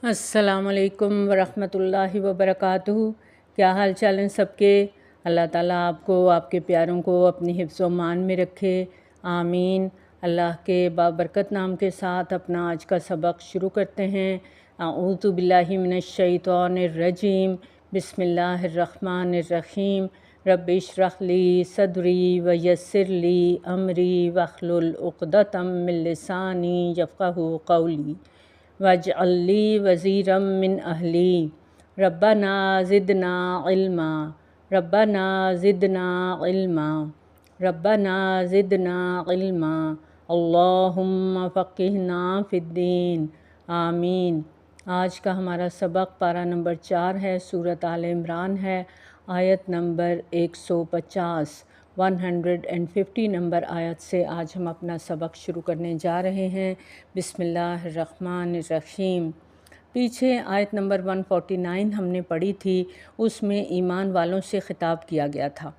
السلام علیکم ورحمۃ اللہ وبرکاتہ۔ کیا حال چال ہیں سب کے؟ اللہ تعالیٰ آپ کو، آپ کے پیاروں کو اپنی حفظ و امان میں رکھے، آمین۔ اللہ کے بابرکت نام کے ساتھ اپنا آج کا سبق شروع کرتے ہیں۔ اعوذ باللہ من الشیطان الرجیم، بسم اللہ الرحمن الرحیم۔ رب اشرح لی صدری ویسر لی امری واحلل عقدۃ من لسانی یفقہوا قولی واجعل لی وزیرا من اہلی ربنا زدنا علما ربنا زدنا علما ربنا زدنا علما اللہم فقہنا فی الدین، آمین۔ آج کا ہمارا سبق پارہ نمبر 4 ہے، سورۃ آل عمران ہے، آیت نمبر 150 150 نمبر آیت سے آج ہم اپنا سبق شروع کرنے جا رہے ہیں۔ بسم اللہ الرحمن الرحیم۔ پیچھے آیت نمبر 149 ہم نے پڑھی تھی، اس میں ایمان والوں سے خطاب کیا گیا تھا۔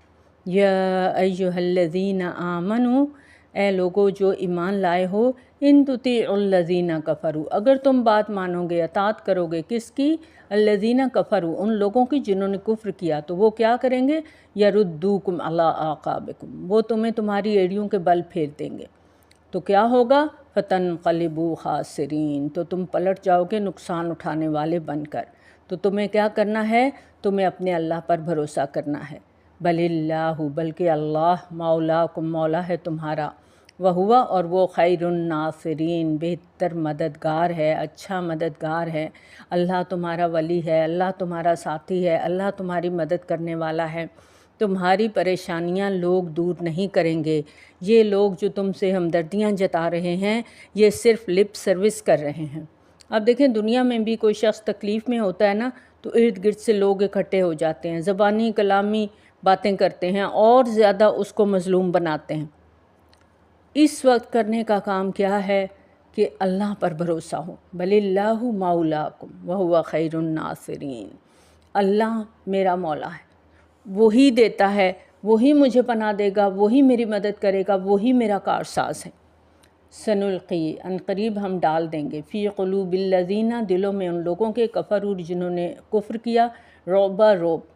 یا ایھا الذین آمنوا، اے لوگو جو ایمان لائے ہو، ان تطیعوا الذین کفروا، اگر تم بات مانو گے، اطاعت کرو گے، کس کی؟ الذین کفروا، ان لوگوں کی جنہوں نے کفر کیا، تو وہ کیا کریں گے؟ یردوکم علی اعقابکم، وہ تمہیں تمہاری ایڑیوں کے بل پھیر دیں گے، تو کیا ہوگا؟ فتنقلبوا خاسرین، تو تم پلٹ جاؤ گے نقصان اٹھانے والے بن کر۔ تو تمہیں کیا کرنا ہے؟ تمہیں اپنے اللہ پر بھروسہ کرنا ہے۔ بل اللہ، بلکہ اللہ، مولاکم، مولا ہے تمہارا، وہوا، اور وہ خیر الناصرین، بہتر مددگار ہے، اچھا مددگار ہے۔ اللہ تمہارا ولی ہے، اللہ تمہارا ساتھی ہے، اللہ تمہاری مدد کرنے والا ہے۔ تمہاری پریشانیاں لوگ دور نہیں کریں گے۔ یہ لوگ جو تم سے ہمدردیاں جتا رہے ہیں، یہ صرف لپ سروس کر رہے ہیں۔ اب دیکھیں، دنیا میں بھی کوئی شخص تکلیف میں ہوتا ہے نا، تو ارد گرد سے لوگ اکٹھے ہو جاتے ہیں، زبانی کلامی باتیں کرتے ہیں اور زیادہ اس کو مظلوم بناتے ہیں۔ اس وقت کرنے کا کام کیا ہے کہ اللہ پر بھروسہ ہو۔ بل اللہ مولاکم وہو خیر الناصرین، اللہ میرا مولا ہے، وہی دیتا ہے، وہی مجھے پناہ دے گا، وہی میری مدد کرے گا، وہی میرا کارساز ہے۔ سنلقی، عنقریب ہم ڈال دیں گے، فی قلوب الذین، دلوں میں ان لوگوں کے، کفروا، جنہوں نے کفر کیا، رعبا، رعب۔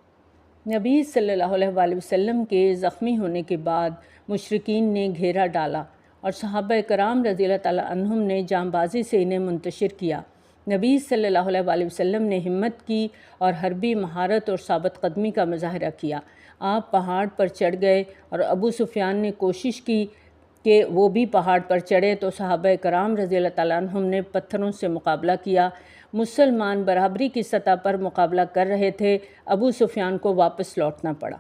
نبی صلی اللہ علیہ وآلہ وسلم کے زخمی ہونے کے بعد مشرکین نے گھیرا ڈالا اور صحابہ کرام رضی اللہ تعالیٰ عنہم نے جاں بازی سے انہیں منتشر کیا۔ نبی صلی اللہ علیہ وآلہ وسلم نے ہمت کی اور حربی مہارت اور ثابت قدمی کا مظاہرہ کیا۔ آپ پہاڑ پر چڑھ گئے اور ابو سفیان نے کوشش کی کہ وہ بھی پہاڑ پر چڑھے، تو صحابہ کرام رضی اللہ تعالیٰ عنہم نے پتھروں سے مقابلہ کیا۔ مسلمان برابری کی سطح پر مقابلہ کر رہے تھے، ابو سفیان کو واپس لوٹنا پڑا۔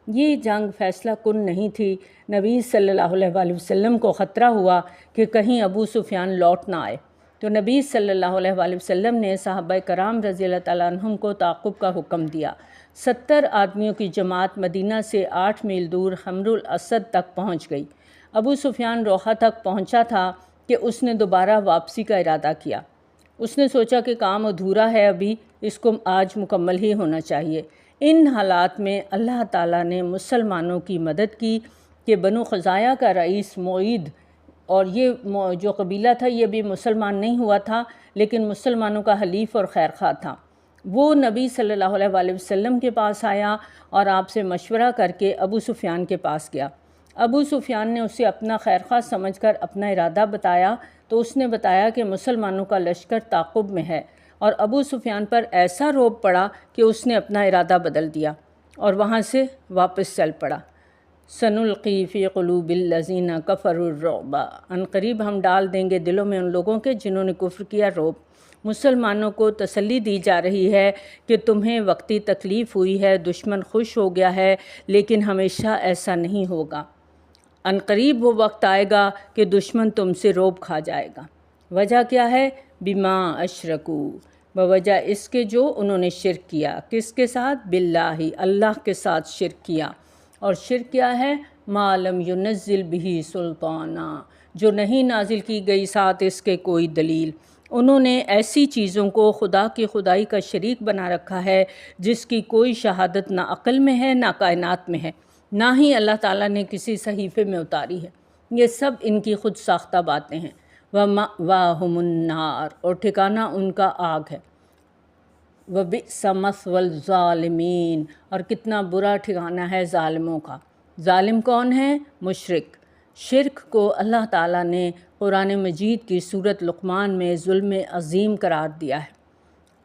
یہ جنگ فیصلہ کن نہیں تھی۔ نبی صلی اللہ علیہ وآلہ وسلم کو خطرہ ہوا کہ کہیں ابو سفیان لوٹ نہ آئے، تو نبی صلی اللہ علیہ وآلہ وسلم نے صحابہ کرام رضی اللہ تعالیٰ عنہم کو تعاقب کا حکم دیا۔ 70 آدمیوں کی جماعت مدینہ سے 8 میل دور حمر الاسد تک پہنچ گئی۔ ابو سفیان روحہ تک پہنچا تھا کہ اس نے دوبارہ واپسی کا ارادہ کیا۔ اس نے سوچا کہ کام ادھورا ہے، ابھی اس کو آج مکمل ہی ہونا چاہیے۔ ان حالات میں اللہ تعالیٰ نے مسلمانوں کی مدد کی کہ بنو خزاعہ کا رئیس معید، اور یہ جو قبیلہ تھا یہ بھی مسلمان نہیں ہوا تھا لیکن مسلمانوں کا حلیف اور خیرخواہ تھا، وہ نبی صلی اللہ علیہ وآلہ وسلم کے پاس آیا اور آپ سے مشورہ کر کے ابو سفیان کے پاس گیا۔ ابو سفیان نے اسے اپنا خیرخواہ سمجھ کر اپنا ارادہ بتایا، تو اس نے بتایا کہ مسلمانوں کا لشکر تعاقب میں ہے، اور ابو سفیان پر ایسا رعب پڑا کہ اس نے اپنا ارادہ بدل دیا اور وہاں سے واپس چل پڑا۔ سنلقی فی قلوب الذین کفروا الرعب، عنقریب ہم ڈال دیں گے دلوں میں ان لوگوں کے جنہوں نے کفر کیا، رعب۔ مسلمانوں کو تسلی دی جا رہی ہے کہ تمہیں وقتی تکلیف ہوئی ہے، دشمن خوش ہو گیا ہے، لیکن ہمیشہ ایسا نہیں ہوگا۔ عنقریب وہ وقت آئے گا کہ دشمن تم سے رعب کھا جائے گا۔ وجہ کیا ہے؟ بما اشرکو، بوجہ اس کے جو انہوں نے شرک کیا۔ کس کے ساتھ؟ باللہ، اللہ کے ساتھ شرک کیا۔ اور شرک کیا ہے؟ ما لم ینزل بہ سلطانا، جو نہیں نازل کی گئی ساتھ اس کے کوئی دلیل۔ انہوں نے ایسی چیزوں کو خدا کی خدائی کا شریک بنا رکھا ہے جس کی کوئی شہادت نہ عقل میں ہے، نہ کائنات میں ہے، نہ ہی اللہ تعالیٰ نے کسی صحیفے میں اتاری ہے۔ یہ سب ان کی خود ساختہ باتیں ہیں۔ وَمَأْوَاهُمُ النَّارُ، اور ٹھکانہ ان کا آگ ہے۔ وبئس مثوى الظالمین، اور کتنا برا ٹھکانہ ہے ظالموں کا۔ ظالم کون ہے؟ مشرک۔ شرک کو اللہ تعالیٰ نے قرآن مجید کی سورۃ لقمان میں ظلم عظیم قرار دیا ہے۔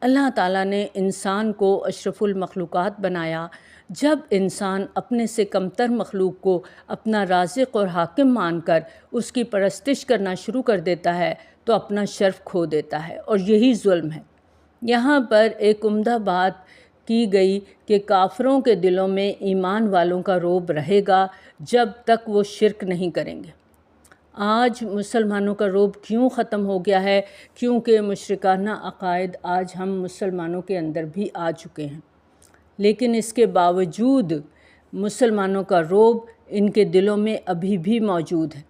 اللہ تعالیٰ نے انسان کو اشرف المخلوقات بنایا۔ جب انسان اپنے سے کمتر مخلوق کو اپنا رازق اور حاکم مان کر اس کی پرستش کرنا شروع کر دیتا ہے تو اپنا شرف کھو دیتا ہے، اور یہی ظلم ہے۔ یہاں پر ایک عمدہ بات کی گئی کہ کافروں کے دلوں میں ایمان والوں کا رعب رہے گا جب تک وہ شرک نہیں کریں گے۔ آج مسلمانوں کا رعب کیوں ختم ہو گیا ہے؟ کیونکہ مشرکانہ عقائد آج ہم مسلمانوں کے اندر بھی آ چکے ہیں، لیکن اس کے باوجود مسلمانوں کا رعب ان کے دلوں میں ابھی بھی موجود ہے۔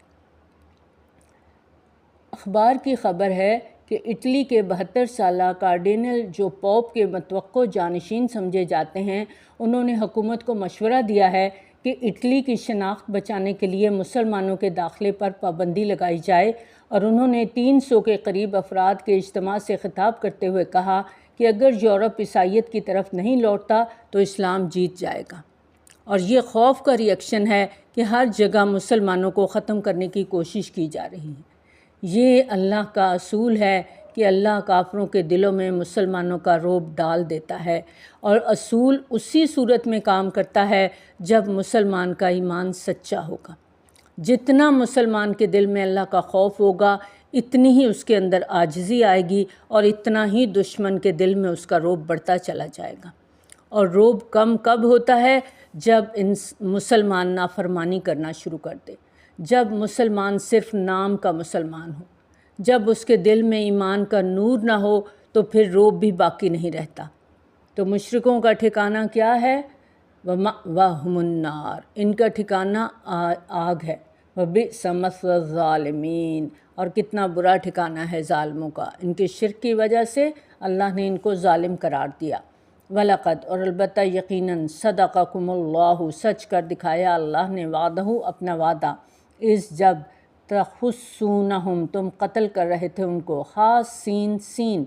اخبار کی خبر ہے کہ اٹلی کے 72 سالہ کارڈینل، جو پوپ کے متوقع جانشین سمجھے جاتے ہیں، انہوں نے حکومت کو مشورہ دیا ہے کہ اٹلی کی شناخت بچانے کے لیے مسلمانوں کے داخلے پر پابندی لگائی جائے، اور انہوں نے 300 کے قریب افراد کے اجتماع سے خطاب کرتے ہوئے کہا کہ اگر یورپ عیسائیت کی طرف نہیں لوٹتا تو اسلام جیت جائے گا۔ اور یہ خوف کا ریئیکشن ہے کہ ہر جگہ مسلمانوں کو ختم کرنے کی کوشش کی جا رہی ہے۔ یہ اللہ کا اصول ہے کہ اللہ کافروں کے دلوں میں مسلمانوں کا رعب ڈال دیتا ہے، اور اصول اسی صورت میں کام کرتا ہے جب مسلمان کا ایمان سچا ہوگا۔ جتنا مسلمان کے دل میں اللہ کا خوف ہوگا، اتنی ہی اس کے اندر عاجزی آئے گی، اور اتنا ہی دشمن کے دل میں اس کا رعب بڑھتا چلا جائے گا۔ اور رعب کم کب ہوتا ہے؟ جب مسلمان نافرمانی کرنا شروع کر دے، جب مسلمان صرف نام کا مسلمان ہو، جب اس کے دل میں ایمان کا نور نہ ہو، تو پھر رعب بھی باقی نہیں رہتا۔ تو مشرکوں کا ٹھکانہ کیا ہے؟ وَمَأْوَاهُمُ النَّارُ، ان کا ٹھکانہ آگ ہے۔ وَبِئْسَ مَثْوَى الظَّالِمِينَ، اور کتنا برا ٹھکانہ ہے ظالموں کا۔ ان کے شرک کی وجہ سے اللہ نے ان کو ظالم قرار دیا۔ وَلَقَدْ، اور البتہ یقیناً، صدقکم اللہ، سچ کر دکھایا اللہ نے وعدہ، اپنا وعدہ، اس جب تحسونہم، تم قتل کر رہے تھے ان کو، خاص سین،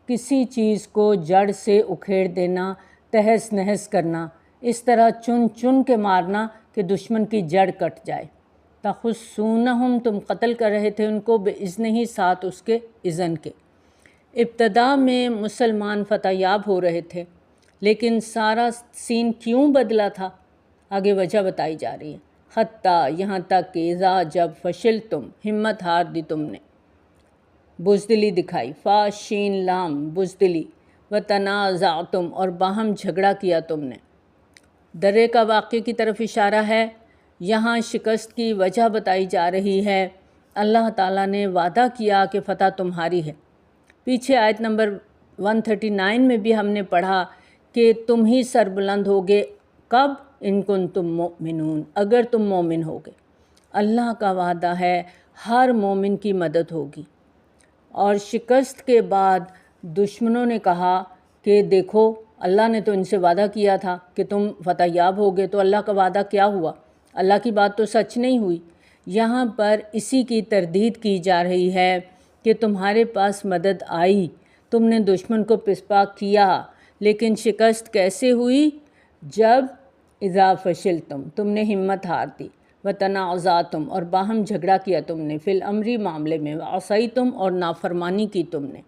کسی چیز کو جڑ سے اکھیڑ دینا، تہس نہس کرنا، اس طرح چن کے مارنا کہ دشمن کی جڑ کٹ جائے۔ تحسونہم، تم قتل کر رہے تھے ان کو، بِإِذْنِهِ، ساتھ اس کے اذن کے۔ ابتدا میں مسلمان فتح یاب ہو رہے تھے، لیکن سارا سین کیوں بدلا تھا؟ آگے وجہ بتائی جا رہی ہے۔ حتیٰ، یہاں تک کہ اذا، جب فشلتم، ہمت ہار دی تم نے، بزدلی دکھائی، فا شین لام، بزدلی، وتنازعتم، اور باہم جھگڑا کیا تم نے۔ درے کا واقعے کی طرف اشارہ ہے۔ یہاں شکست کی وجہ بتائی جا رہی ہے۔ اللہ تعالیٰ نے وعدہ کیا کہ فتح تمہاری ہے۔ پیچھے آیت نمبر 139 میں بھی ہم نے پڑھا کہ تم ہی سربلند ہوگے، کب؟ ان کنتم مؤمنون، اگر تم مومن ہوگے۔ اللہ کا وعدہ ہے ہر مومن کی مدد ہوگی۔ اور شکست کے بعد دشمنوں نے کہا کہ دیکھو، اللہ نے تو ان سے وعدہ کیا تھا کہ تم فتح یاب ہوگے، تو اللہ کا وعدہ کیا ہوا؟ اللہ کی بات تو سچ نہیں ہوئی۔ یہاں پر اسی کی تردید کی جا رہی ہے کہ تمہارے پاس مدد آئی، تم نے دشمن کو پسپا کیا، لیکن شکست کیسے ہوئی؟ جب اذا فشلتم، تم نے ہمت ہار دی، وتنازعتم، اور باہم جھگڑا کیا تم نے، فی الامری، معاملے میں، وعصیتم، اور نافرمانی کی تم نے،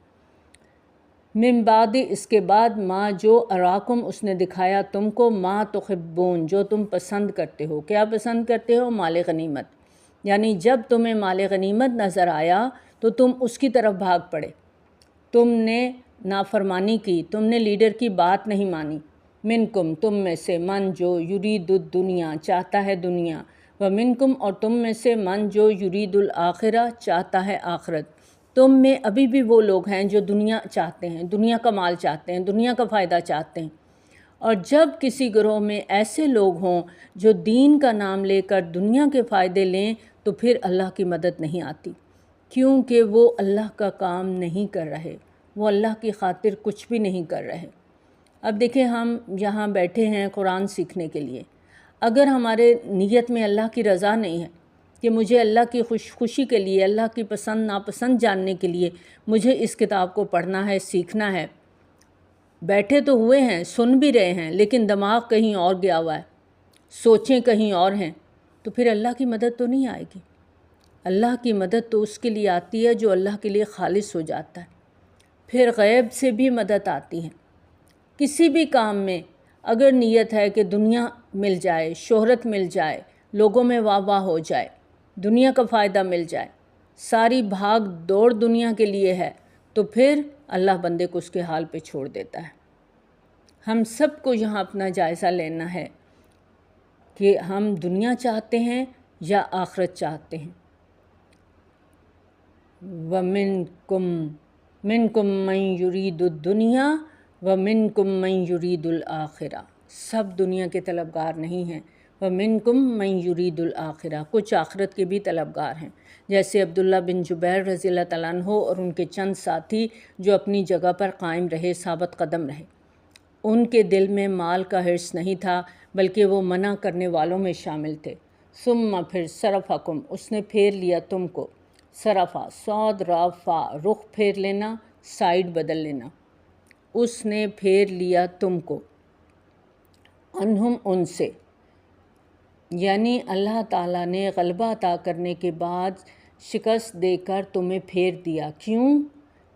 من بعد، اس کے بعد، ما، جو، اراکم، اس نے دکھایا تم کو، ما تحبون، جو تم پسند کرتے ہو۔ کیا پسند کرتے ہو؟ مال غنیمت۔ یعنی جب تمہیں مال غنیمت نظر آیا تو تم اس کی طرف بھاگ پڑے، تم نے نافرمانی کی، تم نے لیڈر کی بات نہیں مانی۔ منکم، تم میں سے، من، جو، یرید الدنیا، چاہتا ہے دنیا، ومنکم، اور تم میں سے، من، جو، یرید الآخرہ، چاہتا ہے آخرت۔ تم میں ابھی بھی وہ لوگ ہیں جو دنیا چاہتے ہیں، دنیا کا مال چاہتے ہیں، دنیا کا فائدہ چاہتے ہیں۔ اور جب کسی گروہ میں ایسے لوگ ہوں جو دین کا نام لے کر دنیا کے فائدے لیں، تو پھر اللہ کی مدد نہیں آتی، کیونکہ وہ اللہ کا کام نہیں کر رہے، وہ اللہ کی خاطر کچھ بھی نہیں کر رہے۔ اب دیکھیں، ہم یہاں بیٹھے ہیں قرآن سیکھنے کے لیے۔ اگر ہمارے نیت میں اللہ کی رضا نہیں ہے کہ مجھے اللہ کی خوشی کے لیے، اللہ کی پسند ناپسند جاننے کے لیے مجھے اس کتاب کو پڑھنا ہے، سیکھنا ہے، بیٹھے تو ہوئے ہیں، سن بھی رہے ہیں، لیکن دماغ کہیں اور گیا ہوا ہے، سوچیں کہیں اور ہیں، تو پھر اللہ کی مدد تو نہیں آئے گی۔ اللہ کی مدد تو اس کے لیے آتی ہے جو اللہ کے لیے خالص ہو جاتا ہے۔ پھر غیب سے بھی مدد آتی ہے۔ کسی بھی کام میں اگر نیت ہے کہ دنیا مل جائے، شہرت مل جائے، لوگوں میں واہ واہ ہو جائے، دنیا کا فائدہ مل جائے، ساری بھاگ دوڑ دنیا کے لیے ہے، تو پھر اللہ بندے کو اس کے حال پہ چھوڑ دیتا ہے۔ ہم سب کو یہاں اپنا جائزہ لینا ہے کہ ہم دنیا چاہتے ہیں یا آخرت چاہتے ہیں۔ وَمِنْكُمْ مَنْ يُرِيدُ الدُّنْيَا وَمِنْكُمْ مَنْ يُرِيدُ الْآخِرَةَ، سب دنیا کے طلبگار نہیں ہیں۔ وَمِنْكُمْ مَنْ يُرِيدُ الْآخِرَةَ، کچھ آخرت کے بھی طلبگار ہیں، جیسے عبداللہ بن جبیر رضی اللہ تعالیٰ عنہ اور ان کے چند ساتھی جو اپنی جگہ پر قائم رہے، ثابت قدم رہے۔ ان کے دل میں مال کا حرص نہیں تھا، بلکہ وہ منع کرنے والوں میں شامل تھے۔ ثم پھر صرفکم، اس نے پھیر لیا تم کو، صرفا صاد را فا، رخ پھیر لینا، سائیڈ بدل لینا، اس نے پھیر لیا تم کو، انہم ان سے، یعنی اللہ تعالیٰ نے غلبہ عطا کرنے کے بعد شکست دے کر تمہیں پھیر دیا۔ کیوں؟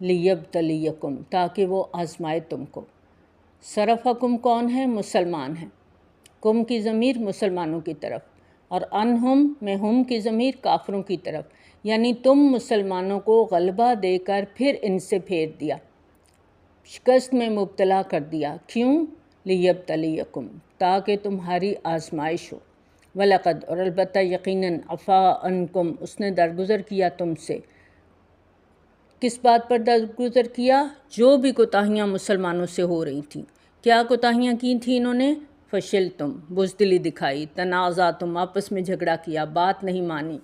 لیبتلیکم، تاکہ وہ آزمائے تم کو۔ صرفکم کون ہے؟ مسلمان ہیں۔ کم کی ضمیر مسلمانوں کی طرف، اور انہم میں ہم کی ضمیر کافروں کی طرف، یعنی تم مسلمانوں کو غلبہ دے کر پھر ان سے پھیر دیا، شکست میں مبتلا کر دیا۔ کیوں؟ لیبتلیکم، تاکہ تمہاری آزمائش ہو۔ وَلَقَدْ، اور البتہ یقیناً، عَفَا عَنْکُم، اس نے درگزر کیا تم سے۔ کس بات پر درگزر کیا؟ جو بھی کوتاہیاں مسلمانوں سے ہو رہی تھیں۔ کیا کوتاہیاں کی تھیں انہوں نے؟ فشلتم، بزدلی دکھائی، تنازعتم، آپس میں جھگڑا کیا، بات نہیں مانی،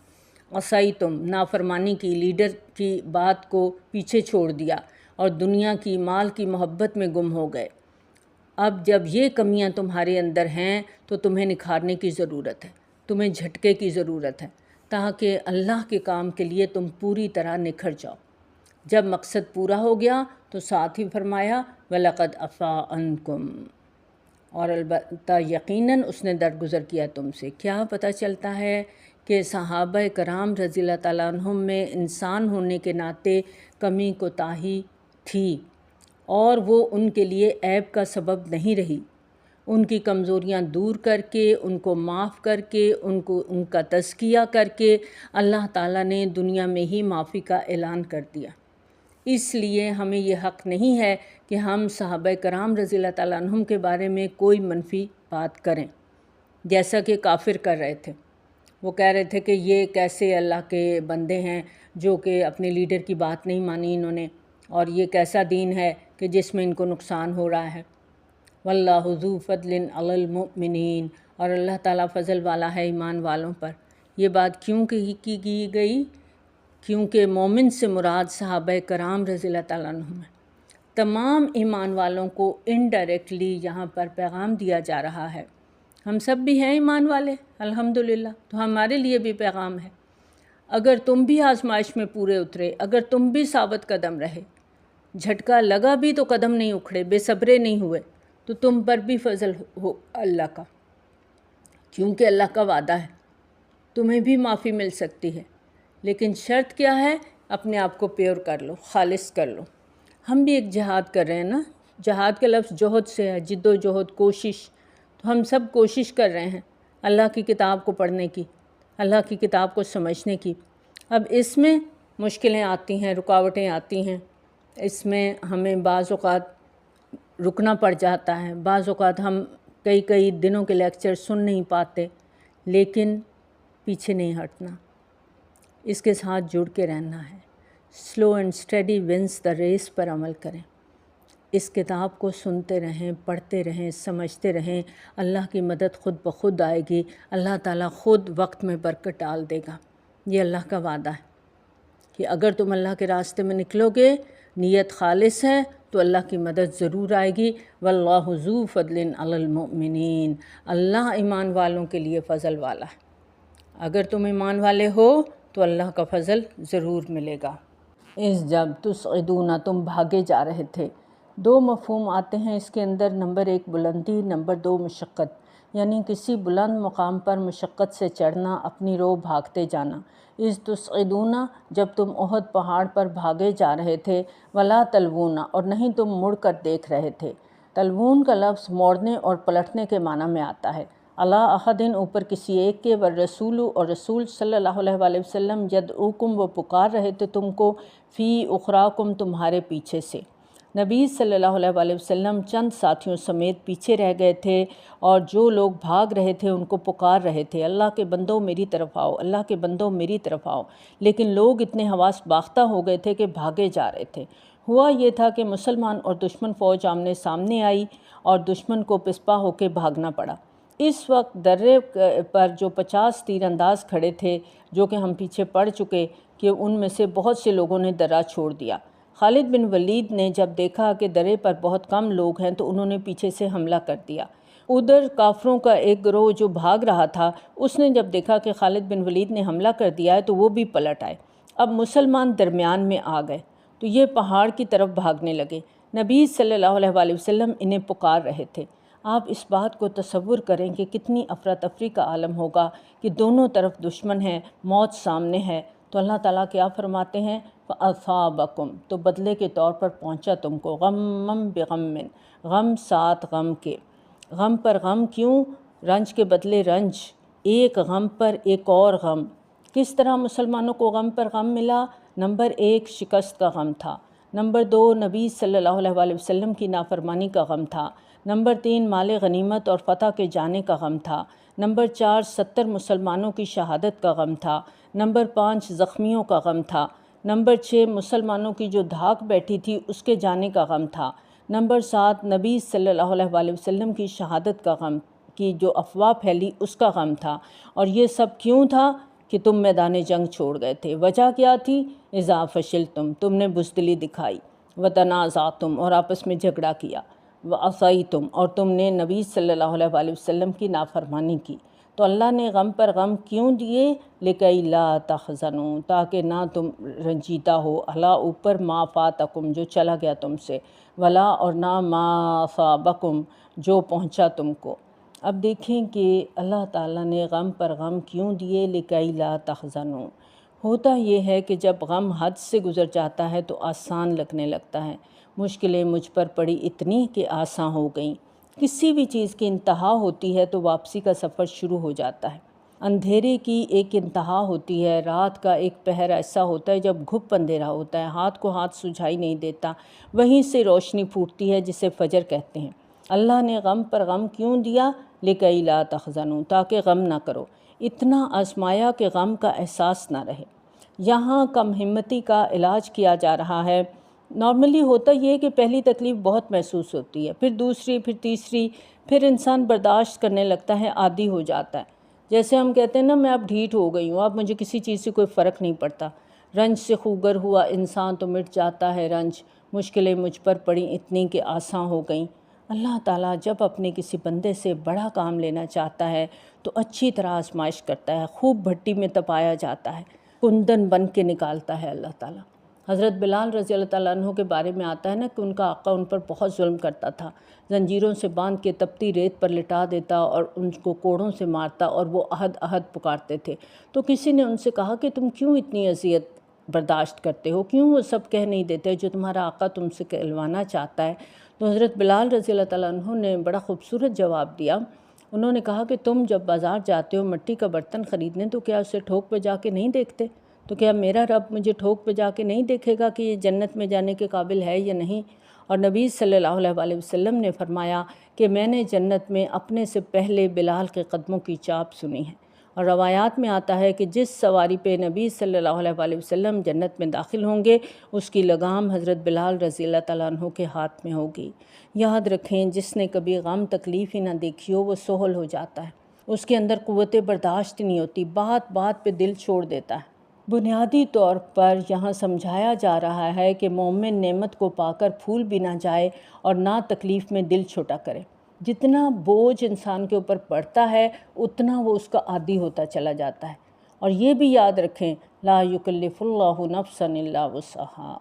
عصیتم، نافرمانی کی، لیڈر کی بات کو پیچھے چھوڑ دیا، اور دنیا کی، مال کی محبت میں گم ہو گئے۔ اب جب یہ کمیاں تمہارے اندر ہیں تو تمہیں نکھارنے کی ضرورت ہے، تمہیں جھٹکے کی ضرورت ہے، تاکہ اللہ کے کام کے لیے تم پوری طرح نکھر جاؤ۔ جب مقصد پورا ہو گیا تو ساتھ ہی فرمایا وَلَقَدْ عَفَا عَنْکُم، اور البتہ یقیناً اس نے درگزر کیا تم سے۔ کیا پتہ چلتا ہے کہ صحابہ کرام رضی اللہ تعالیٰ عنہم میں انسان ہونے کے ناطے کمی کوتاہی تھی، اور وہ ان کے لیے عیب کا سبب نہیں رہی۔ ان کی کمزوریاں دور کر کے، ان کو معاف کر کے، ان کا تزکیہ کر کے اللہ تعالیٰ نے دنیا میں ہی معافی کا اعلان کر دیا۔ اس لیے ہمیں یہ حق نہیں ہے کہ ہم صحابہ کرام رضی اللہ تعالیٰ عنہم کے بارے میں کوئی منفی بات کریں، جیسا کہ کافر کر رہے تھے۔ وہ کہہ رہے تھے کہ یہ کیسے اللہ کے بندے ہیں جو کہ اپنے لیڈر کی بات نہیں مانی انہوں نے، اور یہ کیسا دین ہے کہ جس میں ان کو نقصان ہو رہا ہے۔ واللہ ذو فضل علی المؤمنین، اور اللہ تعالیٰ فضل والا ہے ایمان والوں پر۔ یہ بات کیوں کی گئی؟ کیونکہ مومن سے مراد صحابہ کرام رضی اللہ تعالیٰ عنہم ہیں۔ تمام ایمان والوں کو انڈائریکٹلی یہاں پر پیغام دیا جا رہا ہے۔ ہم سب بھی ہیں ایمان والے الحمدللہ، تو ہمارے لیے بھی پیغام ہے۔ اگر تم بھی آزمائش میں پورے اترے، اگر تم بھی ثابت قدم رہے، جھٹکا لگا بھی تو قدم نہیں اکھڑے، بے صبرے نہیں ہوئے، تو تم پر بھی فضل ہو اللہ کا، کیونکہ اللہ کا وعدہ ہے تمہیں بھی معافی مل سکتی ہے۔ لیکن شرط کیا ہے؟ اپنے آپ کو پیور کر لو، خالص کر لو۔ ہم بھی ایک جہاد کر رہے ہیں نا، جہاد کا لفظ جہد سے ہے، جد و جہد، کوشش، تو ہم سب کوشش کر رہے ہیں اللہ کی کتاب کو پڑھنے کی، اللہ کی کتاب کو سمجھنے کی۔ اب اس میں مشکلیں آتی ہیں، رکاوٹیں آتی ہیں، اس میں ہمیں بعض اوقات رکنا پڑ جاتا ہے، بعض اوقات ہم کئی دنوں کے لیکچر سن نہیں پاتے، لیکن پیچھے نہیں ہٹنا، اس کے ساتھ جڑ کے رہنا ہے۔ Slow and steady wins the race پر عمل کریں، اس کتاب کو سنتے رہیں، پڑھتے رہیں، سمجھتے رہیں، اللہ کی مدد خود بخود آئے گی، اللہ تعالیٰ خود وقت میں برکت ڈال دے گا۔ یہ اللہ کا وعدہ ہے کہ اگر تم اللہ کے راستے میں نکلو گے، نیت خالص ہے، تو اللہ کی مدد ضرور آئے گی۔ واللہ ذو فضل علی المؤمنین، اللہ ایمان والوں کے لیے فضل والا ہے۔ اگر تم ایمان والے ہو تو اللہ کا فضل ضرور ملے گا۔ اس جب تصعدون، تم بھاگے جا رہے تھے، دو مفہوم آتے ہیں اس کے اندر، نمبر 1 بلندی، نمبر 2 مشقت، یعنی کسی بلند مقام پر مشقت سے چڑھنا، اپنی رو بھاگتے جانا۔ اذ تصعدون، جب تم احد پہاڑ پر بھاگے جا رہے تھے، ولا تلوون، اور نہیں تم مڑ کر دیکھ رہے تھے۔ تلوون کا لفظ موڑنے اور پلٹنے کے معنی میں آتا ہے۔ علی احدٍ، اوپر کسی ایک کے، والرسول، اور رسول صلی اللہ علیہ وآلہ وسلم، یدعوکم، وہ پکار رہے تھے تم کو، فی اخراکم، تمہارے پیچھے سے۔ نبی صلی اللہ علیہ وآلہ وسلم چند ساتھیوں سمیت پیچھے رہ گئے تھے، اور جو لوگ بھاگ رہے تھے ان کو پکار رہے تھے، اللہ کے بندوں میری طرف آؤ، اللہ کے بندوں میری طرف آؤ، لیکن لوگ اتنے حواس باختہ ہو گئے تھے کہ بھاگے جا رہے تھے۔ ہوا یہ تھا کہ مسلمان اور دشمن فوج آمنے سامنے آئی اور دشمن کو پسپا ہو کے بھاگنا پڑا۔ اس وقت درے پر جو 50 تیر انداز کھڑے تھے، جو کہ ہم پیچھے پڑ چکے کہ ان میں سے بہت سے لوگوں نے درہ چھوڑ دیا۔ خالد بن ولید نے جب دیکھا کہ درے پر بہت کم لوگ ہیں تو انہوں نے پیچھے سے حملہ کر دیا۔ ادھر کافروں کا ایک گروہ جو بھاگ رہا تھا، اس نے جب دیکھا کہ خالد بن ولید نے حملہ کر دیا ہے تو وہ بھی پلٹ آئے۔ اب مسلمان درمیان میں آ گئے تو یہ پہاڑ کی طرف بھاگنے لگے۔ نبی صلی اللہ علیہ وآلہ وسلم انہیں پکار رہے تھے۔ آپ اس بات کو تصور کریں کہ کتنی افراتفری کا عالم ہوگا کہ دونوں طرف دشمن ہیں، موت سامنے ہے، تو اللہ تعالیٰ کیا فرماتے ہیں، فَأَصَابَكُمْ، تو بدلے کے طور پر پہنچا تم کو، غَمًّا بِغَمٍّ، غم ساتھ غم کے۔ غم پر غم کیوں؟ رنج کے بدلے رنج، ایک غم پر ایک اور غم۔ کس طرح مسلمانوں کو غم پر غم ملا؟ نمبر 1 شکست کا غم تھا، نمبر 2 نبی صلی اللہ علیہ وآلہ وسلم کی نافرمانی کا غم تھا، نمبر 3 مال غنیمت اور فتح کے جانے کا غم تھا، نمبر 4 70 مسلمانوں کی شہادت کا غم تھا، نمبر 5 زخمیوں کا غم تھا، نمبر 6 مسلمانوں کی جو دھاک بیٹھی تھی اس کے جانے کا غم تھا، نمبر 7 نبی صلی اللہ علیہ وآلہ وسلم کی شہادت کا غم، کی جو افواہ پھیلی اس کا غم تھا۔ اور یہ سب کیوں تھا؟ کہ تم میدان جنگ چھوڑ گئے تھے۔ وجہ کیا تھی؟ اذا فشلتم، تم نے بزدلی دکھائی، وتنازعتم، اور آپس میں جھگڑا کیا، وعصیتم، اور تم نے نبی صلی اللہ علیہ وآلہ وسلم کی نافرمانی کی۔ تو اللہ نے غم پر غم کیوں دیے؟ لِكَيْ لَا تَحْزَنُوا، تاکہ نہ تم رنجیدہ ہو، عَلَىٰ اوپر، مَا فَاتَكُمْ، جو چلا گیا تم سے، وَلَا، اور نہ، مَا أَصَابَكُمْ، جو پہنچا تم کو۔ اب دیکھیں کہ اللہ تعالیٰ نے غم پر غم کیوں دیے، لِكَيْ لَا تَحْزَنُوا۔ ہوتا یہ ہے کہ جب غم حد سے گزر جاتا ہے تو آسان لگنے لگتا ہے۔ مشکلیں مجھ پر پڑی اتنی کہ آسان ہو گئیں۔ کسی بھی چیز کی انتہا ہوتی ہے تو واپسی کا سفر شروع ہو جاتا ہے۔ اندھیرے کی ایک انتہا ہوتی ہے، رات کا ایک پہر ایسا ہوتا ہے جب گھپ اندھیرا ہوتا ہے، ہاتھ کو ہاتھ سجھائی نہیں دیتا، وہیں سے روشنی پھوٹتی ہے جسے فجر کہتے ہیں۔ اللہ نے غم پر غم کیوں دیا؟ لِكَيْ لَا تَحْزَنُوا، تاکہ غم نہ کرو، اتنا آزمایا کہ غم کا احساس نہ رہے۔ یہاں کم ہمتی کا علاج کیا جا رہا ہے۔ نارملی ہوتا یہ ہے کہ پہلی تکلیف بہت محسوس ہوتی ہے، پھر دوسری، پھر تیسری، پھر انسان برداشت کرنے لگتا ہے، عادی ہو جاتا ہے۔ جیسے ہم کہتے ہیں نا، میں اب ڈھیٹ ہو گئی ہوں، اب مجھے کسی چیز سے کوئی فرق نہیں پڑتا۔ رنج سے خوگر ہوا انسان تو مٹ جاتا ہے رنج، مشکلیں مجھ پر پڑیں اتنی کہ آسان ہو گئیں۔ اللہ تعالیٰ جب اپنے کسی بندے سے بڑا کام لینا چاہتا ہے تو اچھی طرح آزمائش کرتا ہے، خوب بھٹی میں تپایا جاتا ہے، کندن بن کے نکالتا ہے اللہ تعالیٰ۔ حضرت بلال رضی اللہ تعالیٰ عنہ کے بارے میں آتا ہے نا کہ ان کا آقا ان پر بہت ظلم کرتا تھا، زنجیروں سے باندھ کے تپتی ریت پر لٹا دیتا اور ان کو کوڑوں سے مارتا، اور وہ احد احد پکارتے تھے۔ تو کسی نے ان سے کہا کہ تم کیوں اتنی اذیت برداشت کرتے ہو، کیوں وہ سب کہہ نہیں دیتے جو تمہارا آقا تم سے کہلوانا چاہتا ہے؟ تو حضرت بلال رضی اللہ تعالیٰ عنہ نے بڑا خوبصورت جواب دیا۔ انہوں نے کہا کہ تم جب بازار جاتے ہو مٹی کا برتن خریدنے تو کیا اسے ٹھوک پہ جا کے نہیں دیکھتے؟ تو کیا میرا رب مجھے ٹھوک پہ جا کے نہیں دیکھے گا کہ یہ جنت میں جانے کے قابل ہے یا نہیں؟ اور نبی صلی اللہ علیہ وآلہ وسلم نے فرمایا کہ میں نے جنت میں اپنے سے پہلے بلال کے قدموں کی چاپ سنی ہے۔ اور روایات میں آتا ہے کہ جس سواری پہ نبی صلی اللہ علیہ وآلہ وسلم جنت میں داخل ہوں گے، اس کی لگام حضرت بلال رضی اللہ تعالیٰ عنہ کے ہاتھ میں ہوگی۔ یاد رکھیں، جس نے کبھی غم تکلیف ہی نہ دیکھی ہو وہ سہل ہو جاتا ہے، اس کے اندر قوت برداشت نہیں ہوتی، بات بات پہ دل چھوڑ دیتا ہے۔ بنیادی طور پر یہاں سمجھایا جا رہا ہے کہ مومن نعمت کو پا کر پھول بھی نہ جائے اور نہ تکلیف میں دل چھوٹا کرے۔ جتنا بوجھ انسان کے اوپر پڑتا ہے اتنا وہ اس کا عادی ہوتا چلا جاتا ہے۔ اور یہ بھی یاد رکھیں، لا یکلف اللہ نفسا الا وسعہا،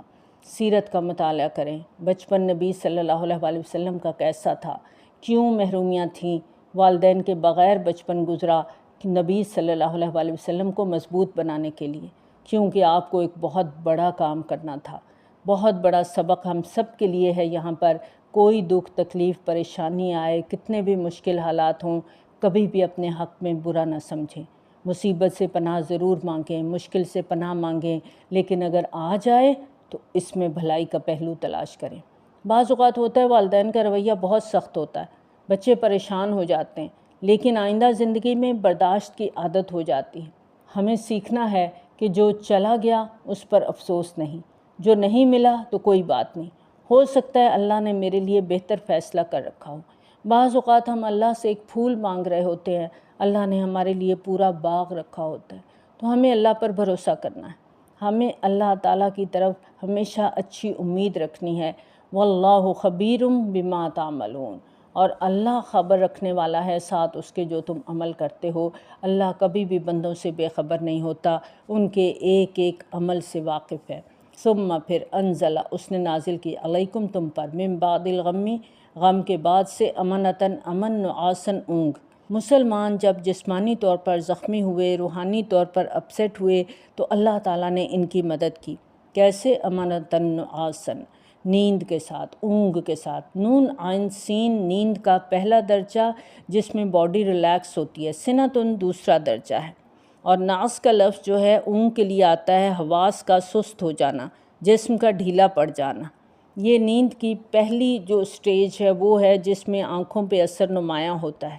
سیرت کا مطالعہ کریں، بچپن نبی صلی اللہ علیہ وسلم کا کیسا تھا، کیوں محرومیاں تھیں، والدین کے بغیر بچپن گزرا نبی صلی اللہ علیہ وسلم کو مضبوط بنانے کے لیے، کیونکہ آپ کو ایک بہت بڑا کام کرنا تھا۔ بہت بڑا سبق ہم سب کے لیے ہے یہاں پر، کوئی دکھ تکلیف پریشانی آئے، کتنے بھی مشکل حالات ہوں، کبھی بھی اپنے حق میں برا نہ سمجھیں۔ مصیبت سے پناہ ضرور مانگیں، مشکل سے پناہ مانگیں، لیکن اگر آ جائے تو اس میں بھلائی کا پہلو تلاش کریں۔ بعض اوقات ہوتا ہے والدین کا رویہ بہت سخت ہوتا ہے، بچے پریشان ہو جاتے ہیں، لیکن آئندہ زندگی میں برداشت کی عادت ہو جاتی ہے۔ ہمیں سیکھنا ہے کہ جو چلا گیا اس پر افسوس نہیں، جو نہیں ملا تو کوئی بات نہیں، ہو سکتا ہے اللہ نے میرے لیے بہتر فیصلہ کر رکھا ہو۔ بعض اوقات ہم اللہ سے ایک پھول مانگ رہے ہوتے ہیں، اللہ نے ہمارے لیے پورا باغ رکھا ہوتا ہے، تو ہمیں اللہ پر بھروسہ کرنا ہے، ہمیں اللہ تعالیٰ کی طرف ہمیشہ اچھی امید رکھنی ہے۔ واللہ خبیر بما تعملون، اور اللہ خبر رکھنے والا ہے ساتھ اس کے جو تم عمل کرتے ہو۔ اللہ کبھی بھی بندوں سے بے خبر نہیں ہوتا، ان کے ایک ایک عمل سے واقف ہے۔ ثم پھر انزل، اس نے نازل کی، علیکم تم پر، من بعد الغمی، غم کے بعد سے، امنتاً امن، نعاساً اونگ۔ مسلمان جب جسمانی طور پر زخمی ہوئے، روحانی طور پر اپسیٹ ہوئے تو اللہ تعالیٰ نے ان کی مدد کی۔ کیسے؟ امنتاً نعاساً، نیند کے ساتھ، اونگ کے ساتھ۔ نون عین سین نیند کا پہلا درجہ جس میں باڈی ریلیکس ہوتی ہے، سنتن دوسرا درجہ ہے، اور نعس کا لفظ جو ہے اونگ کے لیے آتا ہے، حواس کا سست ہو جانا، جسم کا ڈھیلا پڑ جانا۔ یہ نیند کی پہلی جو سٹیج ہے وہ ہے جس میں آنکھوں پہ اثر نمایاں ہوتا ہے۔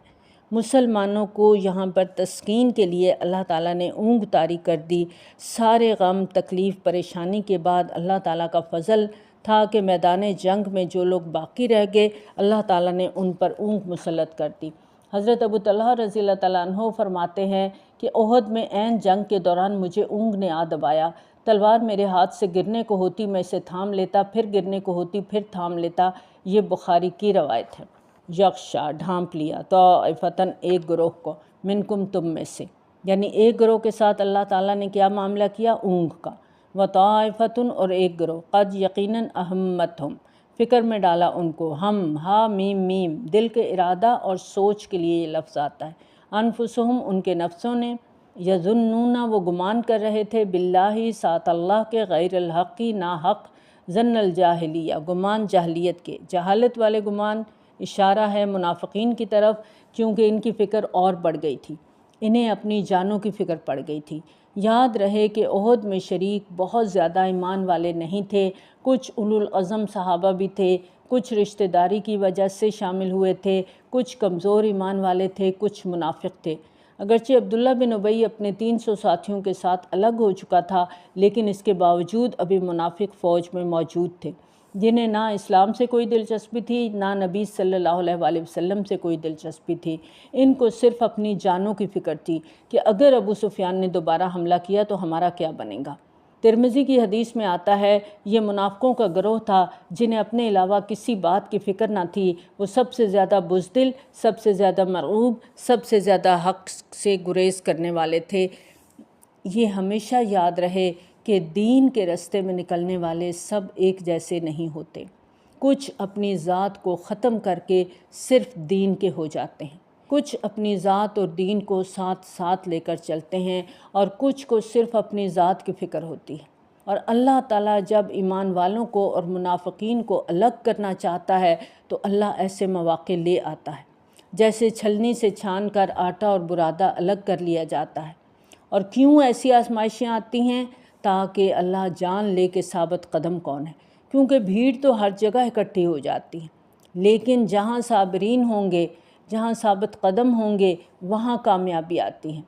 مسلمانوں کو یہاں پر تسکین کے لیے اللہ تعالیٰ نے اونگ طاری کر دی۔ سارے غم تکلیف پریشانی کے بعد اللہ تعالیٰ کا فضل تھا کہ میدان جنگ میں جو لوگ باقی رہ گئے اللہ تعالیٰ نے ان پر اونگ مسلط کر دی۔ حضرت ابو طلحہ رضی اللہ تعالیٰ عنہ فرماتے ہیں کہ احد میں عین جنگ کے دوران مجھے اونگ نے آ دبایا، تلوار میرے ہاتھ سے گرنے کو ہوتی میں اسے تھام لیتا، پھر گرنے کو ہوتی پھر تھام لیتا۔ یہ بخاری کی روایت ہے۔ یغشا ڈھانپ لیا، طائفتاً ایک گروہ کو، منکم تم میں سے، یعنی ایک گروہ کے ساتھ اللہ تعالیٰ نے کیا معاملہ کیا؟ اونگ کا۔ وطائفتن، اور ایک گروہ، قد یقیناً اہمتہم، فکر میں ڈالا ان کو، ہم ہا میم میم، دل کے ارادہ اور سوچ کے لیے یہ لفظ آتا ہے، انفسہم، ان کے نفسوں نے، یظنون، وہ گمان کر رہے تھے، باللہ، ساتھ اللہ کے، غیر الحقی، نا حق، ظن الجاہلیہ، گمان جاہلیت کے، جہالت والے گمان، اشارہ ہے منافقین کی طرف، کیونکہ ان کی فکر اور بڑھ گئی تھی، انہیں اپنی جانوں کی فکر پڑ گئی تھی۔ یاد رہے کہ احد میں شریک بہت زیادہ ایمان والے نہیں تھے، کچھ اولو العزم صحابہ بھی تھے، کچھ رشتہ داری کی وجہ سے شامل ہوئے تھے، کچھ کمزور ایمان والے تھے، کچھ منافق تھے۔ اگرچہ عبداللہ بن ابی اپنے 300 ساتھیوں کے ساتھ الگ ہو چکا تھا، لیکن اس کے باوجود ابھی منافق فوج میں موجود تھے، جنہیں نہ اسلام سے کوئی دلچسپی تھی، نہ نبی صلی اللہ علیہ وسلم سے کوئی دلچسپی تھی۔ ان کو صرف اپنی جانوں کی فکر تھی کہ اگر ابو سفیان نے دوبارہ حملہ کیا تو ہمارا کیا بنے گا۔ ترمذی کی حدیث میں آتا ہے، یہ منافقوں کا گروہ تھا جنہیں اپنے علاوہ کسی بات کی فکر نہ تھی، وہ سب سے زیادہ بزدل، سب سے زیادہ مرعوب، سب سے زیادہ حق سے گریز کرنے والے تھے۔ یہ ہمیشہ یاد رہے کہ دین کے راستے میں نکلنے والے سب ایک جیسے نہیں ہوتے، کچھ اپنی ذات کو ختم کر کے صرف دین کے ہو جاتے ہیں، کچھ اپنی ذات اور دین کو ساتھ ساتھ لے کر چلتے ہیں، اور کچھ کو صرف اپنی ذات کی فکر ہوتی ہے۔ اور اللہ تعالیٰ جب ایمان والوں کو اور منافقین کو الگ کرنا چاہتا ہے تو اللہ ایسے مواقع لے آتا ہے، جیسے چھلنی سے چھان کر آٹا اور برادہ الگ کر لیا جاتا ہے۔ اور کیوں ایسی آزمائشیں آتی ہیں؟ تاکہ اللہ جان لے کہ ثابت قدم کون ہے، کیونکہ بھیڑ تو ہر جگہ اکٹھی ہو جاتی ہے، لیکن جہاں صابرین ہوں گے، جہاں ثابت قدم ہوں گے، وہاں کامیابی آتی ہے۔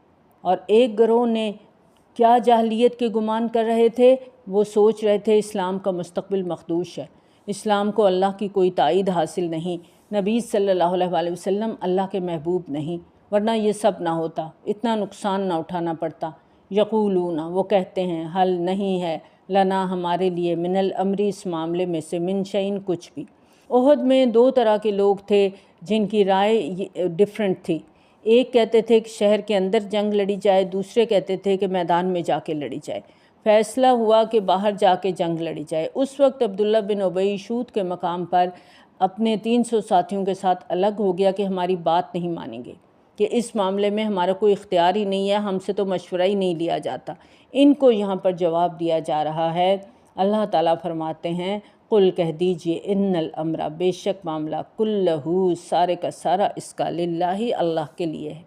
اور ایک گروہ نے کیا جاہلیت کے گمان کر رہے تھے؟ وہ سوچ رہے تھے اسلام کا مستقبل مخدوش ہے، اسلام کو اللہ کی کوئی تائید حاصل نہیں، نبی صلی اللہ علیہ وسلم اللہ کے محبوب نہیں، ورنہ یہ سب نہ ہوتا، اتنا نقصان نہ اٹھانا پڑتا۔ یقولون، وہ کہتے ہیں، حل نہیں ہے، لنا، ہمارے لیے، من الامر، اس معاملے میں سے، من شیء، کچھ بھی۔ احد میں دو طرح کے لوگ تھے جن کی رائے ڈیفرنٹ تھی، ایک کہتے تھے کہ شہر کے اندر جنگ لڑی جائے، دوسرے کہتے تھے کہ میدان میں جا کے لڑی جائے۔ فیصلہ ہوا کہ باہر جا کے جنگ لڑی جائے۔ اس وقت عبداللہ بن ابی شوت کے مقام پر اپنے 300 ساتھیوں کے ساتھ الگ ہو گیا کہ ہماری بات نہیں مانیں گے، کہ اس معاملے میں ہمارا کوئی اختیار ہی نہیں ہے، ہم سے تو مشورہ ہی نہیں لیا جاتا۔ ان کو یہاں پر جواب دیا جا رہا ہے۔ اللہ تعالیٰ فرماتے ہیں قل کہہ دیجئے ان الامر، بے شک معاملہ کلہ، سارے کا سارا اس کا للہ، اللہ کے لیے ہے۔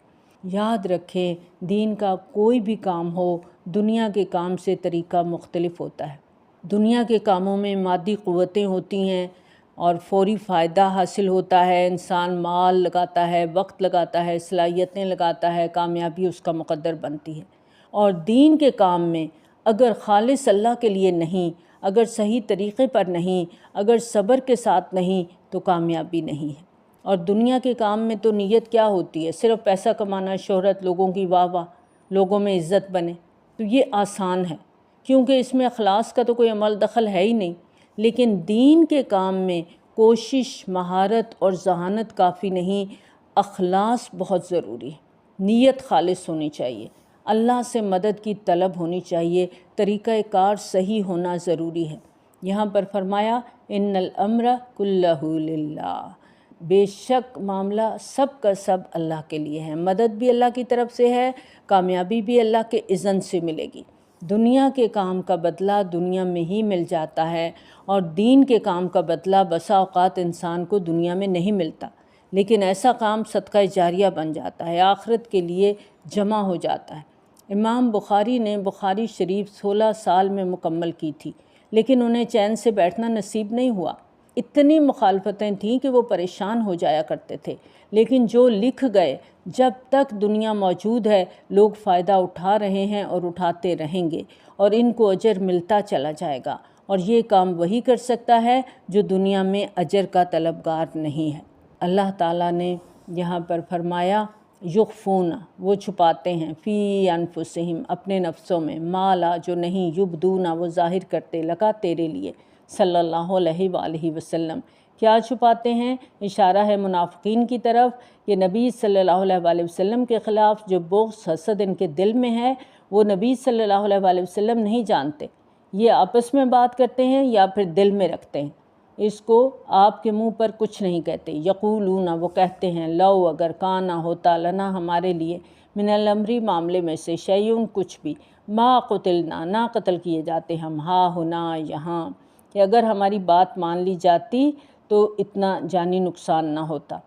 یاد رکھیں دین کا کوئی بھی کام ہو، دنیا کے کام سے طریقہ مختلف ہوتا ہے۔ دنیا کے کاموں میں مادی قوتیں ہوتی ہیں اور فوری فائدہ حاصل ہوتا ہے، انسان مال لگاتا ہے، وقت لگاتا ہے، صلاحیتیں لگاتا ہے، کامیابی اس کا مقدر بنتی ہے۔ اور دین کے کام میں اگر خالص اللہ کے لیے نہیں، اگر صحیح طریقے پر نہیں، اگر صبر کے ساتھ نہیں تو کامیابی نہیں ہے۔ اور دنیا کے کام میں تو نیت کیا ہوتی ہے؟ صرف پیسہ کمانا، شہرت، لوگوں کی واہ واہ، لوگوں میں عزت بنے، تو یہ آسان ہے کیونکہ اس میں اخلاص کا تو کوئی عمل دخل ہے ہی نہیں۔ لیکن دین کے کام میں کوشش، مہارت اور ذہانت کافی نہیں، اخلاص بہت ضروری ہے۔ نیت خالص ہونی چاہیے، اللہ سے مدد کی طلب ہونی چاہیے، طریقہ کار صحیح ہونا ضروری ہے۔ یہاں پر فرمایا ان الامر کلہ للہ، بے شک معاملہ سب کا سب اللہ کے لیے ہے، مدد بھی اللہ کی طرف سے ہے، کامیابی بھی اللہ کے اذن سے ملے گی۔ دنیا کے کام کا بدلہ دنیا میں ہی مل جاتا ہے، اور دین کے کام کا بدلہ بسا اوقات انسان کو دنیا میں نہیں ملتا، لیکن ایسا کام صدقہ جاریہ بن جاتا ہے، آخرت کے لیے جمع ہو جاتا ہے۔ امام بخاری نے بخاری شریف 16 سال میں مکمل کی تھی، لیکن انہیں چین سے بیٹھنا نصیب نہیں ہوا۔ اتنی مخالفتیں تھیں کہ وہ پریشان ہو جایا کرتے تھے، لیکن جو لکھ گئے، جب تک دنیا موجود ہے لوگ فائدہ اٹھا رہے ہیں اور اٹھاتے رہیں گے، اور ان کو اجر ملتا چلا جائے گا۔ اور یہ کام وہی کر سکتا ہے جو دنیا میں اجر کا طلبگار نہیں ہے۔ اللہ تعالیٰ نے یہاں پر فرمایا یخفون، وہ چھپاتے ہیں، فی انفسہم، اپنے نفسوں میں، ما لا، جو نہیں، یبدون، وہ ظاہر کرتے، لگا تیرے لیے صلی اللہ علیہ وآلہ وسلم۔ کیا چھپاتے ہیں؟ اشارہ ہے منافقین کی طرف کہ نبی صلی اللہ علیہ وآلہ وسلم کے خلاف جو بغض، حسد ان کے دل میں ہے، وہ نبی صلی اللہ علیہ وآلہ وسلم نہیں جانتے۔ یہ آپس میں بات کرتے ہیں یا پھر دل میں رکھتے ہیں، اس کو آپ کے منہ پر کچھ نہیں کہتے۔ یقولون، وہ کہتے ہیں، لو، اگر کانا ہوتا، لنا، ہمارے لیے، من الامری، معاملے میں سے، شیئن، کچھ بھی، ما قتلنا، نہ قتل کیے جاتے ہم، ہا ہنا، یہاں، کہ اگر ہماری بات مان لی جاتی تو اتنا جانی نقصان نہ ہوتا۔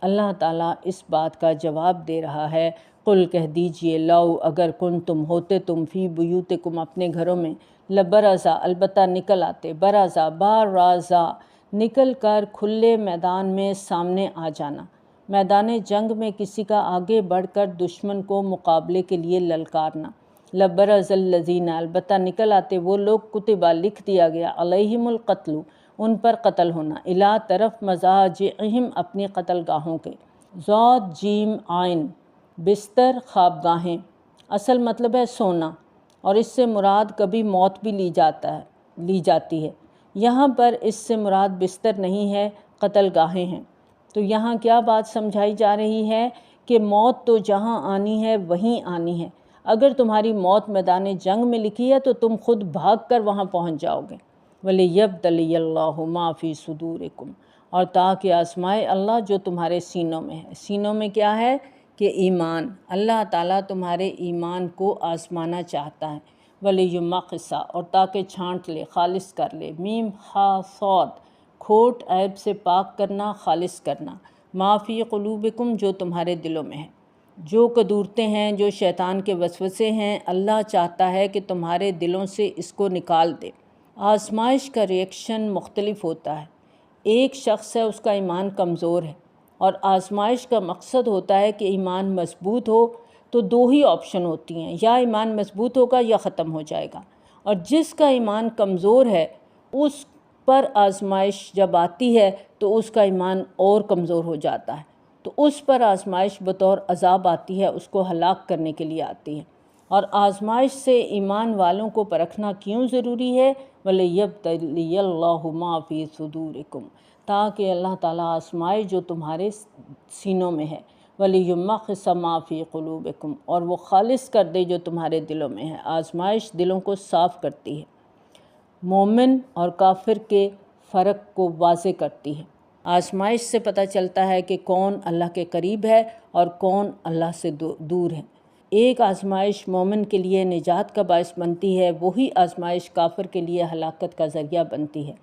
اللہ تعالیٰ اس بات کا جواب دے رہا ہے قل کہہ دیجئے لو، اگر تم ہوتے تم، فی بیوتکم، اپنے گھروں میں، لبرزا، البتہ نکل آتے، برزا، بارازا، نکل کر کھلے میدان میں سامنے آ جانا، میدان جنگ میں کسی کا آگے بڑھ کر دشمن کو مقابلے کے لیے للکارنا۔ لبرز الذین، البتہ نکل آتے وہ لوگ، کتبہ، لکھ دیا گیا، علیہم القتل، ان پر قتل ہونا، الا، طرف، مضاجعہم، اپنی قتل گاہوں کے، ضاد جیم عین، بستر، خوابگاہیں، اصل مطلب ہے سونا، اور اس سے مراد کبھی موت بھی لی جاتی ہے۔ یہاں پر اس سے مراد بستر نہیں ہے، قتل گاہیں ہیں۔ تو یہاں کیا بات سمجھائی جا رہی ہے کہ موت تو جہاں آنی ہے وہیں آنی ہے۔ اگر تمہاری موت میدان جنگ میں لکھی ہے تو تم خود بھاگ کر وہاں پہنچ جاؤ گے۔ وَلِيَبْتَلِيَ اللَّهُ مَا فِي صُدُورِكُمْ، اور تاکہ آزمائے اللہ جو تمہارے سینوں میں ہے۔ سینوں میں کیا ہے کہ ایمان، اللہ تعالیٰ تمہارے ایمان کو آزمانا چاہتا ہے۔ وَلِيُمَحِّصَ، اور تاکہ چھانٹ لے، خالص کر لے، میم ہا صاد، کھوٹ، عیب سے پاک کرنا، خالص کرنا، ما فی قلوبکم، جو تمہارے دلوں میں ہے، جو قدورتیں ہیں، جو شیطان کے وسوسے ہیں، اللہ چاہتا ہے کہ تمہارے دلوں سے اس کو نکال دے۔ آزمائش کا ریئیکشن مختلف ہوتا ہے۔ ایک شخص ہے، اس کا ایمان کمزور ہے، اور آزمائش کا مقصد ہوتا ہے کہ ایمان مضبوط ہو، تو دو ہی آپشن ہوتی ہیں، یا ایمان مضبوط ہوگا یا ختم ہو جائے گا۔ اور جس کا ایمان کمزور ہے اس پر آزمائش جب آتی ہے تو اس کا ایمان اور کمزور ہو جاتا ہے، تو اس پر آزمائش بطور عذاب آتی ہے، اس کو ہلاک کرنے کے لیے آتی ہے۔ اور آزمائش سے ایمان والوں کو پرکھنا کیوں ضروری ہے؟ وَلِيَبْتَلِيَ اللَّهُ مَا فِي صُدُورِكُمْ، تاکہ اللہ تعالیٰ آزمائے جو تمہارے سینوں میں ہے۔ وَلِيُمَّحِصَ مَا فِي قُلُوبِكُمْ، اور وہ خالص کر دے جو تمہارے دلوں میں ہے۔ آزمائش دلوں کو صاف کرتی ہے، مومن اور کافر کے فرق کو واضح کرتی ہے۔ آزمائش سے پتہ چلتا ہے کہ کون اللہ کے قریب ہے اور کون اللہ سے دور ہے۔ ایک آزمائش مومن کے لیے نجات کا باعث بنتی ہے، وہی آزمائش کافر کے لیے ہلاکت کا ذریعہ بنتی ہے۔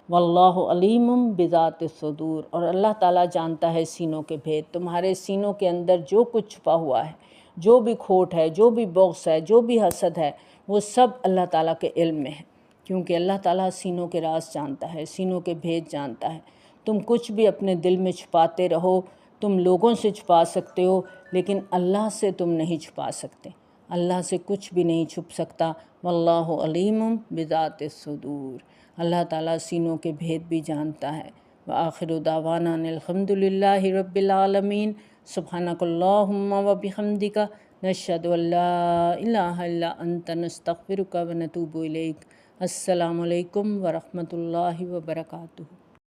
واللہ علیم بذات الصدور، اور اللہ تعالیٰ جانتا ہے سینوں کے بھید۔ تمہارے سینوں کے اندر جو کچھ چھپا ہوا ہے، جو بھی کھوٹ ہے، جو بھی بغض ہے، جو بھی حسد ہے، وہ سب اللہ تعالیٰ کے علم میں ہے، کیونکہ اللہ تعالیٰ سینوں کے راز جانتا ہے، سینوں کے بھید جانتا ہے۔ تم کچھ بھی اپنے دل میں چھپاتے رہو، تم لوگوں سے چھپا سکتے ہو لیکن اللہ سے تم نہیں چھپا سکتے، اللہ سے کچھ بھی نہیں چھپ سکتا۔ واللہ علیم بذات الصدور، اللہ تعالیٰ سینوں کے بھید بھی جانتا ہے۔ وآخر دعوانا ان الحمد للہ رب العالمین۔ سبحانک اللہم وبحمدک، نشہد ان لا الہ الا انت، نستغفرک ونتوب الیک۔ السلام علیکم ورحمۃ اللہ وبرکاتہ۔